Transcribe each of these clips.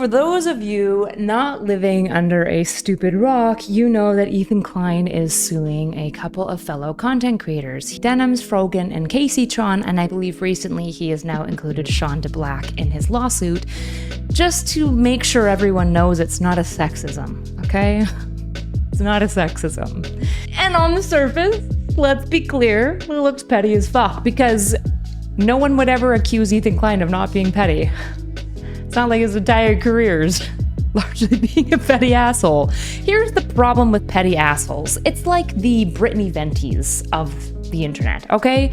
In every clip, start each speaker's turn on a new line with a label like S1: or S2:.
S1: For those of you not living under a stupid rock, you know that Ethan Klein is suing a couple of fellow content creators, Denims, Frogan, and Caseytron, and I believe recently he has now included Sean DeBlack in his lawsuit, just to make sure everyone knows it's not a sexism, okay? It's not a sexism. And on the surface, let's be clear, it looks petty as fuck, because no one would ever accuse Ethan Klein of not being petty. It's not like his entire career's largely being a petty asshole. Here's the problem with petty assholes. It's like the Britney Venties of the internet, okay?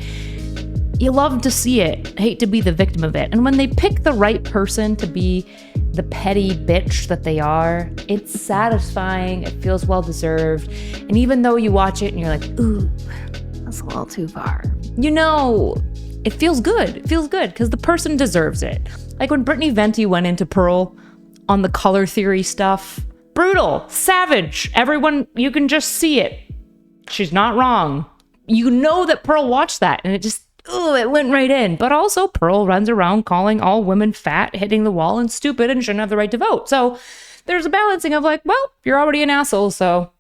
S1: You love to see it, hate to be the victim of it. And when they pick the right person to be the petty bitch that they are, it's satisfying, it feels well-deserved. And even though you watch it and you're like, ooh, that's a little too far, you know, it feels good. It feels good because the person deserves it. Like when Britney Venti went into Pearl on the color theory stuff. Brutal, savage. Everyone, you can just see it. She's not wrong. You know that Pearl watched that and it went right in. But also Pearl runs around calling all women fat, hitting the wall, and stupid and shouldn't have the right to vote. So there's a balancing of like, well, you're already an asshole, so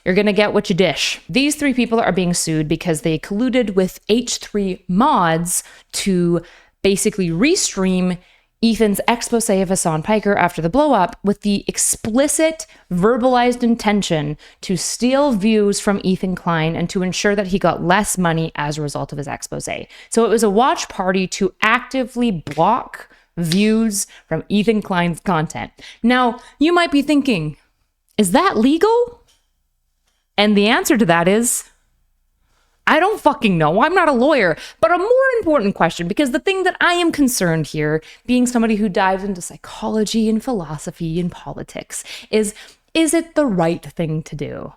S1: you're gonna get what you dish. These three people are being sued because they colluded with H3 mods to basically restream Ethan's expose of Hassan Piker after the blow-up with the explicit verbalized intention to steal views from Ethan Klein and to ensure that he got less money as a result of his expose. So it was a watch party to actively block views from Ethan Klein's content. Now, you might be thinking, is that legal? And the answer to that is, I don't fucking know. I'm not a lawyer. But a more important question, because the thing that I am concerned here, being somebody who dives into psychology and philosophy and politics, is it the right thing to do?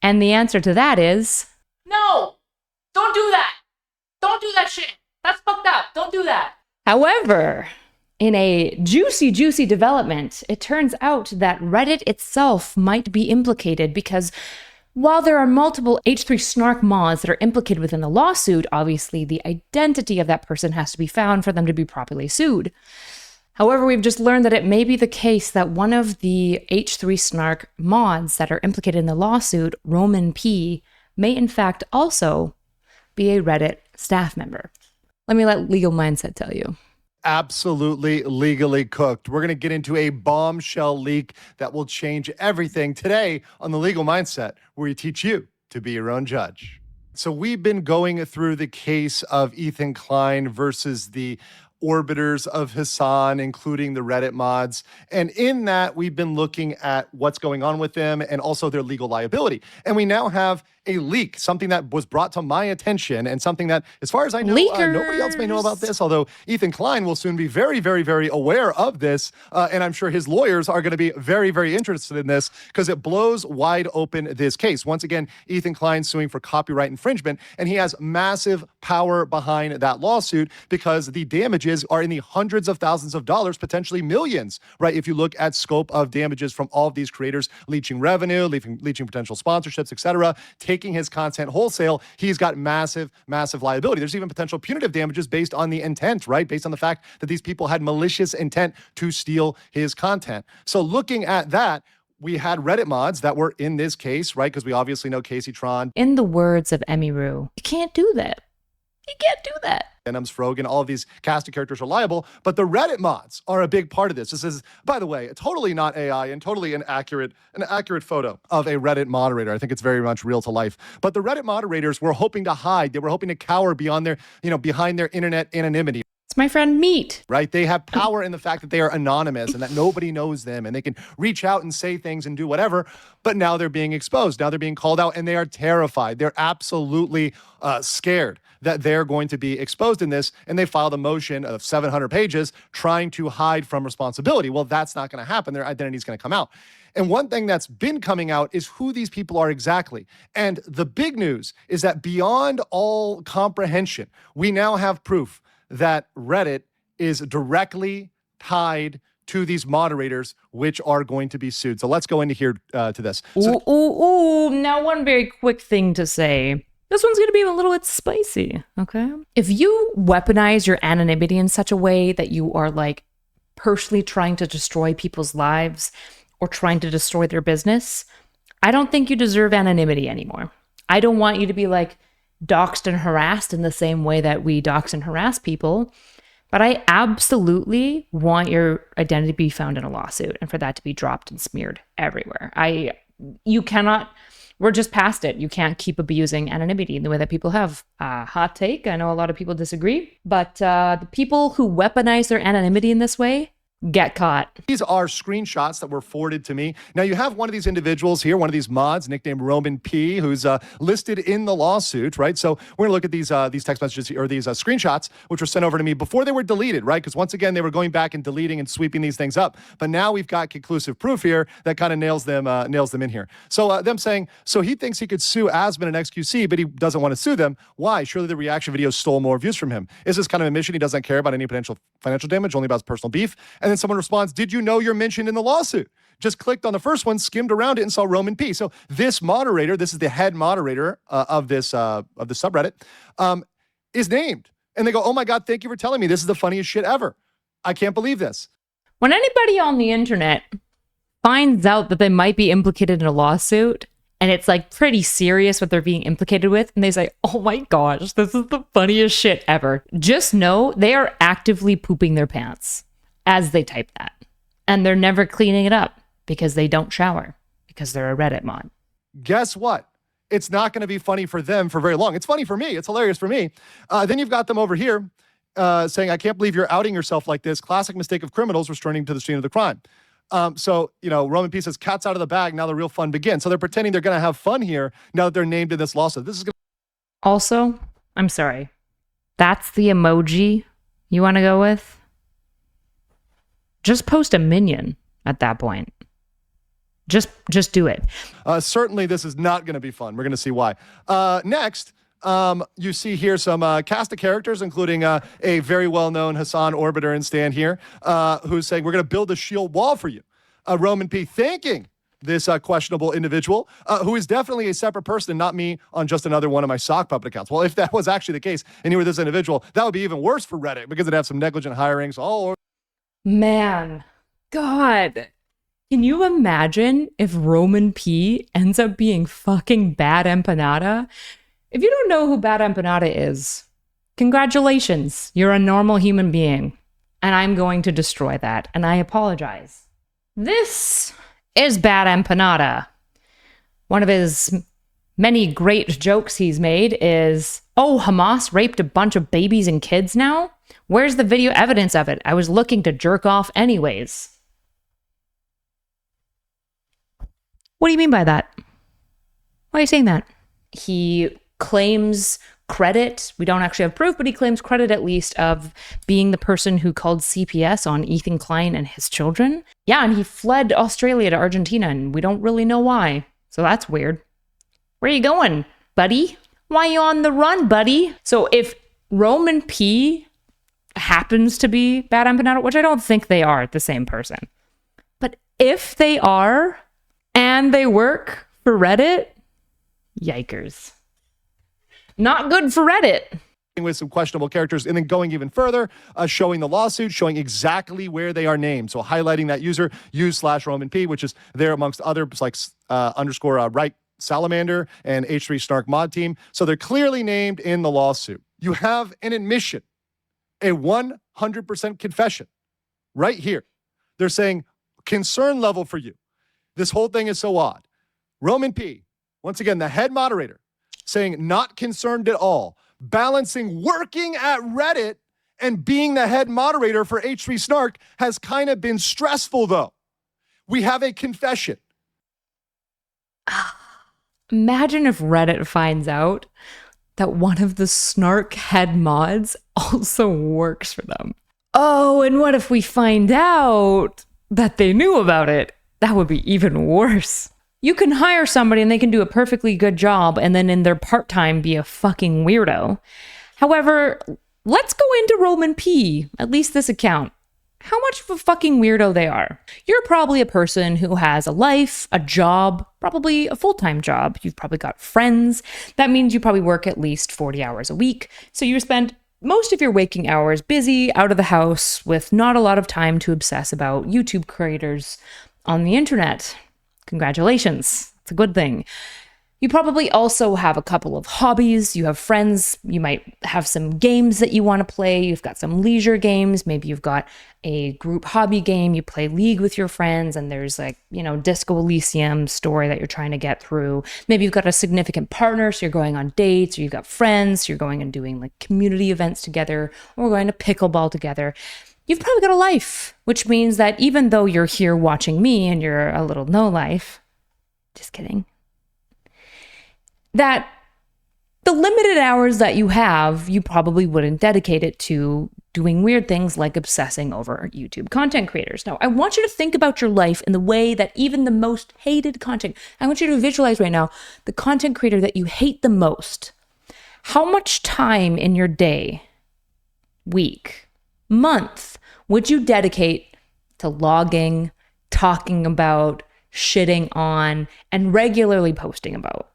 S1: And the answer to that is, no, don't do that. Don't do that shit. That's fucked up. Don't do that. However, in a juicy development, it turns out that Reddit itself might be implicated because while there are multiple H3 snark mods that are implicated within the lawsuit, obviously the identity of that person has to be found for them to be properly sued. However, we've just learned that it may be the case that one of the H3 snark mods that are implicated in the lawsuit, Roman P, may in fact also be a Reddit staff member. Let me let Legal Mindset tell you.
S2: Absolutely legally cooked. We're going to get into a bombshell leak that will change everything today on The Legal Mindset, where we teach you to be your own judge. So we've been going through the case of Ethan Klein versus the orbiters of Hassan, including the Reddit mods. And in that, we've been looking at what's going on with them and also their legal liability. And we now have a leak, something that was brought to my attention and something that, as far as I know, nobody else may know about this, although Ethan Klein will soon be very, very, very aware of this. And I'm sure his lawyers are going to be very, very interested in this because it blows wide open this case. Once again, Ethan Klein suing for copyright infringement, and he has massive power behind that lawsuit because the damages are in the hundreds of thousands of dollars, potentially millions, right? If you look at scope of damages from all of these creators, leeching revenue, leeching potential sponsorships, etc., taking his content wholesale, he's got massive liability. There's even potential punitive damages based on the intent, right? Based on the fact that these people had malicious intent to steal his content. So looking at that, we had Reddit mods that were in this case, right? Because we obviously know Caseytron.
S1: In the words of Emiru, you can't do that. You can't do that.
S2: Denims, Frogan, all of these casting characters are liable, but the Reddit mods are a big part of this. This is, by the way, totally not AI and totally an accurate photo of a Reddit moderator. I think it's very much real to life. But the Reddit moderators were hoping to hide. They were hoping to cower behind their internet anonymity.
S1: It's my friend Meat.
S2: Right? They have power in the fact that they are anonymous and that nobody knows them and they can reach out and say things and do whatever. But now they're being exposed. Now they're being called out and they are terrified. They're absolutely scared that they're going to be exposed in this. And they filed a motion of 700 pages trying to hide from responsibility. Well, that's not going to happen. Their identity is going to come out. And one thing that's been coming out is who these people are exactly. And the big news is that beyond all comprehension, we now have proof that Reddit is directly tied to these moderators, which are going to be sued. So let's go into here to this.
S1: Now, one very quick thing to say. This one's going to be a little bit spicy, okay? If you weaponize your anonymity in such a way that you are like personally trying to destroy people's lives or trying to destroy their business, I don't think you deserve anonymity anymore. I don't want you to be like doxxed and harassed in the same way that we dox and harass people. But I absolutely want your identity to be found in a lawsuit and for that to be dropped and smeared everywhere. You cannot, we're just past it. You can't keep abusing anonymity in the way that people have. Hot take. I know a lot of people disagree, but the people who weaponize their anonymity in this way get caught.
S2: These are screenshots that were forwarded to me. Now, you have one of these individuals here, one of these mods, nicknamed Roman P, who's listed in the lawsuit, right? So we're going to look at these text messages or these screenshots, which were sent over to me before they were deleted, right? Because once again, they were going back and deleting and sweeping these things up. But now we've got conclusive proof here that kind of nails them in here. So them saying, so he thinks he could sue Asman and XQC, but he doesn't want to sue them. Why? Surely the reaction videos stole more views from him. Is this kind of admission he doesn't care about any potential financial damage, only about his personal beef? And then someone responds, did you know you're mentioned in the lawsuit? Just clicked on the first one, skimmed around it, and saw Roman P. So this moderator, this is the head moderator of the subreddit, is named. And they go, oh my God, thank you for telling me. This is the funniest shit ever. I can't believe this.
S1: When anybody on the internet finds out that they might be implicated in a lawsuit, and it's like pretty serious what they're being implicated with, and they say, oh my gosh, this is the funniest shit ever, just know they are actively pooping their pants as they type that. And they're never cleaning it up because they don't shower, because they're a Reddit mod.
S2: Guess what? It's not going to be funny for them for very long. It's funny for me. It's hilarious for me. Then you've got them over here saying, I can't believe you're outing yourself like this. Classic mistake of criminals returning to the scene of the crime. So, Roman P says, cat's out of the bag. Now the real fun begins. So they're pretending they're going to have fun here now that they're named in this lawsuit. This is going to...
S1: Also, I'm sorry. That's the emoji you want to go with? Just post a minion at that point. Just do it.
S2: Certainly, this is not going to be fun. We're going to see why. Next, you see here some cast of characters, including a very well-known Hassan Orbiter and Stan here, who's saying, we're going to build a shield wall for you. Roman P thanking this questionable individual, who is definitely a separate person and not me on just another one of my sock puppet accounts. Well, if that was actually the case, and you were this individual, that would be even worse for Reddit because it'd have some negligent hirings all over.
S1: Man, God, can you imagine if Roman P ends up being fucking Bad Empanada? If you don't know who Bad Empanada is, congratulations, you're a normal human being. And I'm going to destroy that, and I apologize. This is Bad Empanada. One of his many great jokes he's made is, oh, Hamas raped a bunch of babies and kids now? Where's the video evidence of it? I was looking to jerk off anyways. What do you mean by that? Why are you saying that? He claims credit. We don't actually have proof, but he claims credit at least of being the person who called CPS on Ethan Klein and his children. Yeah, and he fled Australia to Argentina, and we don't really know why. So that's weird. Where are you going, buddy? Why are you on the run, buddy? So if Roman P happens to be Bad Empanada, which I don't think they are the same person, but if they are and they work for Reddit, yikers. Not good for Reddit.
S2: With some questionable characters, and then going even further, showing the lawsuit, showing exactly where they are named. So highlighting that user, use/Roman P, which is there amongst others like _ right Salamander and H3 Snark mod team. So they're clearly named in the lawsuit. You have an admission, a 100% confession right here. They're saying concern level for you. This whole thing is so odd. Roman P, once again, the head moderator, saying not concerned at all, balancing working at Reddit and being the head moderator for H3 Snark has kind of been stressful, though. We have a confession.
S1: Imagine if Reddit finds out that one of the Snark head mods also works for them. Oh, and what if we find out that they knew about it? That would be even worse. You can hire somebody and they can do a perfectly good job and then in their part-time be a fucking weirdo. However, let's go into Roman P, at least this account. How much of a fucking weirdo they are. You're probably a person who has a life, a job, probably a full-time job. You've probably got friends. That means you probably work at least 40 hours a week. So you spend most of your waking hours busy, out of the house, with not a lot of time to obsess about YouTube creators on the internet. Congratulations. It's a good thing. You probably also have a couple of hobbies. You have friends. You might have some games that you want to play. You've got some leisure games. Maybe you've got a group hobby game. You play League with your friends, and there's like, Disco Elysium story that you're trying to get through. Maybe you've got a significant partner, so you're going on dates, or you've got friends, so you're going and doing like community events together, or going to pickleball together. You've probably got a life, which means that even though you're here watching me and you're a little no life, just kidding, that the limited hours that you have, you probably wouldn't dedicate it to doing weird things like obsessing over YouTube content creators. Now, I want you to think about your life in the way that even the most hated content, I want you to visualize right now the content creator that you hate the most. How much time in your day, week, month would you dedicate to logging, talking about, shitting on, and regularly posting about?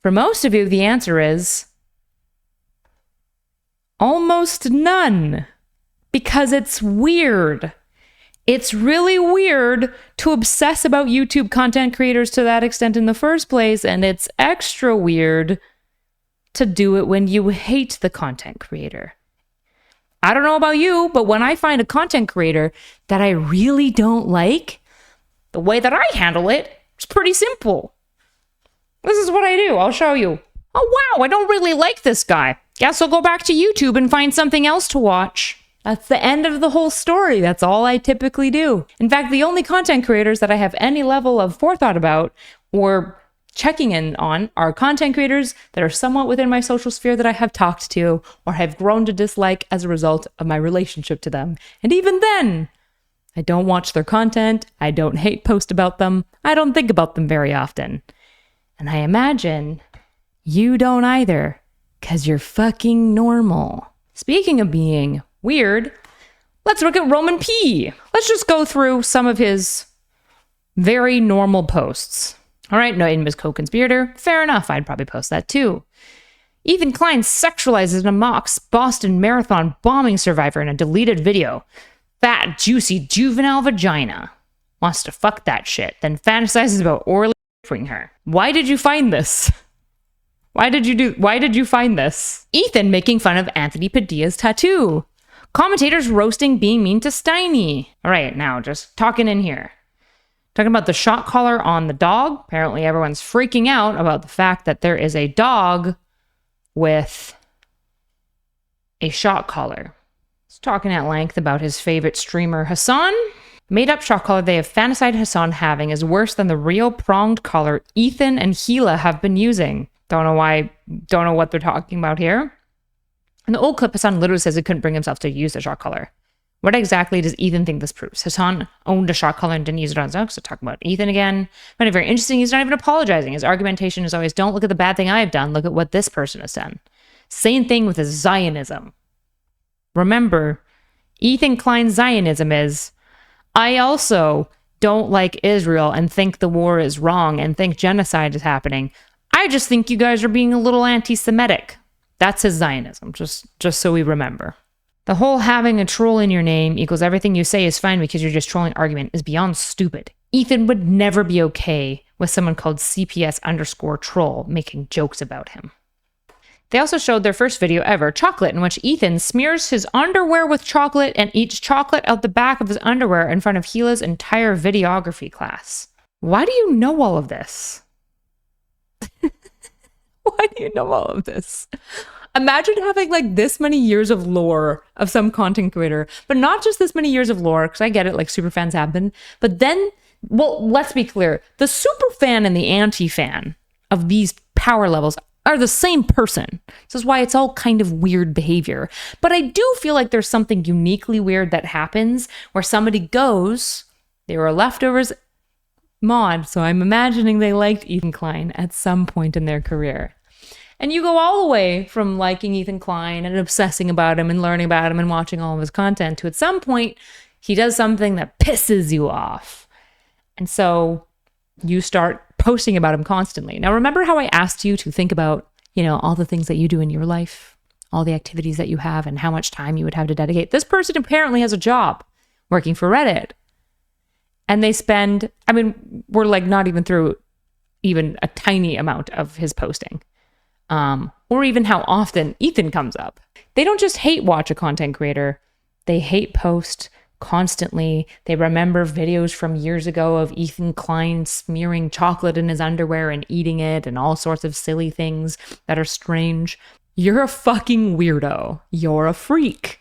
S1: For most of you, the answer is almost none, because it's weird. It's really weird to obsess about YouTube content creators to that extent in the first place, and it's extra weird to do it when you hate the content creator. I don't know about you, but when I find a content creator that I really don't like, the way that I handle it is pretty simple. This is what I do. I'll show you. Oh, wow, I don't really like this guy. Guess I'll go back to YouTube and find something else to watch. That's the end of the whole story. That's all I typically do. In fact, the only content creators that I have any level of forethought about or checking in on are content creators that are somewhat within my social sphere that I have talked to or have grown to dislike as a result of my relationship to them. And even then, I don't watch their content. I don't hate post about them. I don't think about them very often. And I imagine you don't either, because you're fucking normal. Speaking of being weird, let's look at Roman P. Let's just go through some of his very normal posts. All right, no name is co-conspirator. Fair enough, I'd probably post that too. Ethan Klein sexualizes and mocks Boston Marathon bombing survivor in a deleted video. Fat, juicy, juvenile vagina. Wants to fuck that shit, then fantasizes about orally raping her. Why did you find this? Why did you find this? Ethan making fun of Anthony Padilla's tattoo. Commentators roasting being mean to Steiny. All right, now just talking in here. Talking about the shot collar on the dog. Apparently everyone's freaking out about the fact that there is a dog with a shot collar. He's talking at length about his favorite streamer, Hassan. Made-up shot collar they have fantasized Hassan having is worse than the real pronged collar Ethan and Gila have been using. Don't know what they're talking about here. In the old clip, Hassan literally says he couldn't bring himself to use the shot collar. What exactly does Ethan think this proves? Hassan owned a shot collar and didn't use it on his own, so talking about Ethan again. I find it very interesting. He's not even apologizing. His argumentation is always, don't look at the bad thing I've done, look at what this person has done. Same thing with his Zionism. Remember, Ethan Klein's Zionism is, I also don't like Israel and think the war is wrong and think genocide is happening. I just think you guys are being a little anti-Semitic. That's his Zionism, just so we remember. The whole having a troll in your name equals everything you say is fine because you're just trolling argument is beyond stupid. Ethan would never be okay with someone called CPS_troll making jokes about him. They also showed their first video ever, Chocolate, in which Ethan smears his underwear with chocolate and eats chocolate out the back of his underwear in front of Gila's entire videography class. Why do you know all of this? Why do you know all of this? Imagine having like this many years of lore of some content creator, but not just this many years of lore, because I get it, like super fans have been, but then, well, let's be clear, the super fan and the anti-fan of these power levels are the same person. This is why it's all kind of weird behavior. But I do feel like there's something uniquely weird that happens where somebody goes, they were a leftovers mod, so I'm imagining they liked Ethan Klein at some point in their career. And you go all the way from liking Ethan Klein and obsessing about him and learning about him and watching all of his content to at some point, he does something that pisses you off. And so you start posting about him constantly. Now, remember how I asked you to think about, all the things that you do in your life? all the activities that you have and how much time you would have to dedicate. This person apparently has a job working for Reddit. And they spend, we're like not even through even a tiny amount of his posting. Or even how often Ethan comes up. They don't just hate watch a content creator. They hate post constantly. They remember videos from years ago of Ethan Klein smearing chocolate in his underwear and eating it and all sorts of silly things that are strange. You're a fucking weirdo. You're a freak.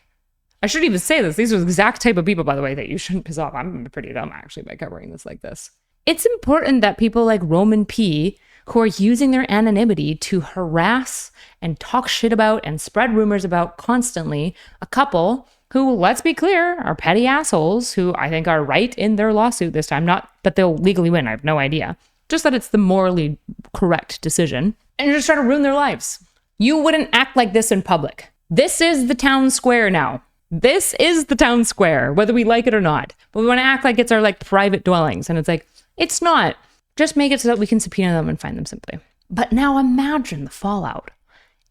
S1: I shouldn't even say this. These are the exact type of people, by the way, that you shouldn't piss off. I'm pretty dumb, actually, by covering this like this. It's important that people like Roman P., who are using their anonymity to harass and talk shit about and spread rumors about constantly, a couple who, let's be clear, are petty assholes who I think are right in their lawsuit this time. Not that they'll legally win. I have no idea. Just that it's the morally correct decision. And you're just trying to ruin their lives. You wouldn't act like this in public. This is the town square now. This is the town square, whether we like it or not. But we want to act like it's our like private dwellings. And it's like, it's not. Just make it so that we can subpoena them and find them simply. But now imagine the fallout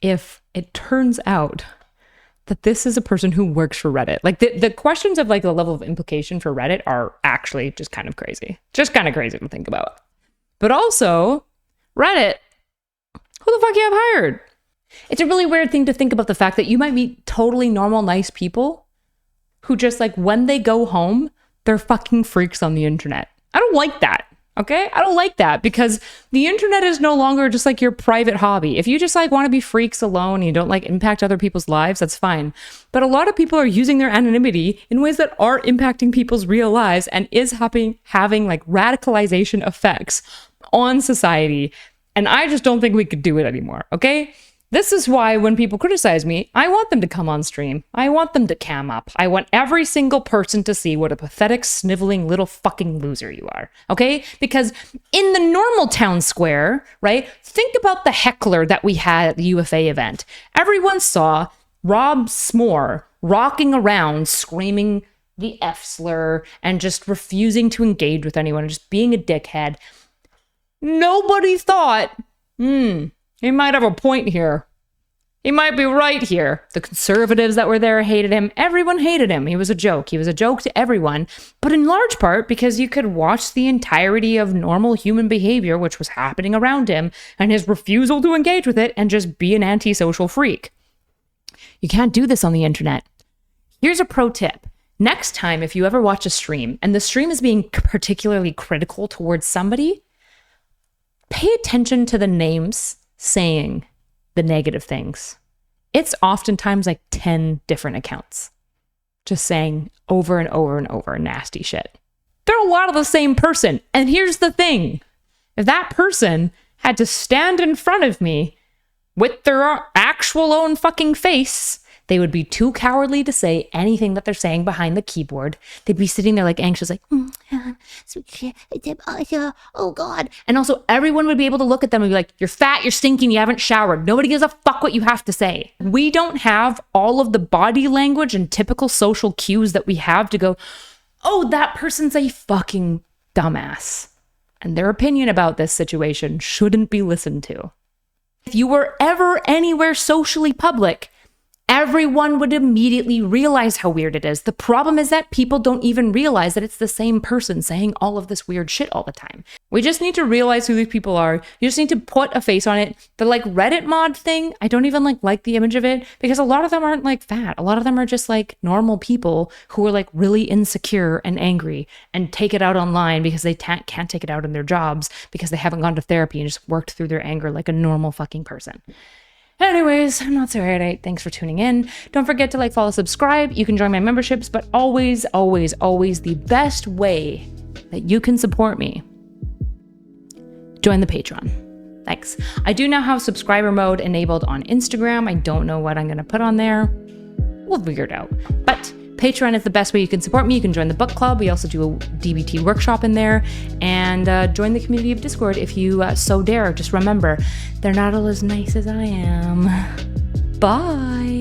S1: if it turns out that this is a person who works for Reddit. Like the questions of like the level of implication for Reddit are actually just kind of crazy. Just kind of crazy to think about. But also, Reddit, who the fuck you have hired? It's a really weird thing to think about the fact that you might meet totally normal, nice people who just like when they go home, they're fucking freaks on the internet. I don't like that. Okay? I don't like that because the internet is no longer just like your private hobby. If you just like want to be freaks alone and you don't like impact other people's lives, that's fine. But a lot of people are using their anonymity in ways that are impacting people's real lives and is having like radicalization effects on society. And I just don't think we could do it anymore. Okay? This is why when people criticize me, I want them to come on stream. I want them to cam up. I want every single person to see what a pathetic, sniveling little fucking loser you are, okay? Because in the normal town square, right, think about the heckler that we had at the UFA event. Everyone saw Rob S'more rocking around, screaming the F slur and just refusing to engage with anyone and just being a dickhead. Nobody thought, he might have a point here. He might be right here. The conservatives that were there hated him. Everyone hated him. He was a joke. He was a joke to everyone. But in large part because you could watch the entirety of normal human behavior, which was happening around him, and his refusal to engage with it and just be an antisocial freak. You can't do this on the internet. Here's a pro tip. Next time, if you ever watch a stream, and the stream is being particularly critical towards somebody, pay attention to the names saying the negative things. It's oftentimes like 10 different accounts just saying over and over and over nasty shit. They're a lot of the same person. And here's the thing. If that person had to stand in front of me with their actual own fucking face, they would be too cowardly to say anything that they're saying behind the keyboard. They'd be sitting there like anxious, like, oh God. And also everyone would be able to look at them and be like, you're fat, you're stinking, you haven't showered. Nobody gives a fuck what you have to say. We don't have all of the body language and typical social cues that we have to go, oh, that person's a fucking dumbass. And their opinion about this situation shouldn't be listened to. If you were ever anywhere socially public, everyone would immediately realize how weird it is. The problem is that people don't even realize that it's the same person saying all of this weird shit all the time. We just need to realize who these people are. You just need to put a face on it. The like Reddit mod thing, I don't even like the image of it because a lot of them aren't like fat. A lot of them are just like normal people who are like really insecure and angry and take it out online because they can't take it out in their jobs because they haven't gone to therapy and just worked through their anger like a normal fucking person. Anyways, I'm notsoErudite. Thanks for tuning in. Don't forget to like, follow, subscribe. You can join my memberships, but always, always, always the best way that you can support me, join the Patreon. Thanks. I do now have subscriber mode enabled on Instagram. I don't know what I'm going to put on there. We'll figure it out. But Patreon is the best way you can support me. You can join the book club. We also do a DBT workshop in there. And join the community of Discord if you so dare. Just remember, they're not all as nice as I am. Bye.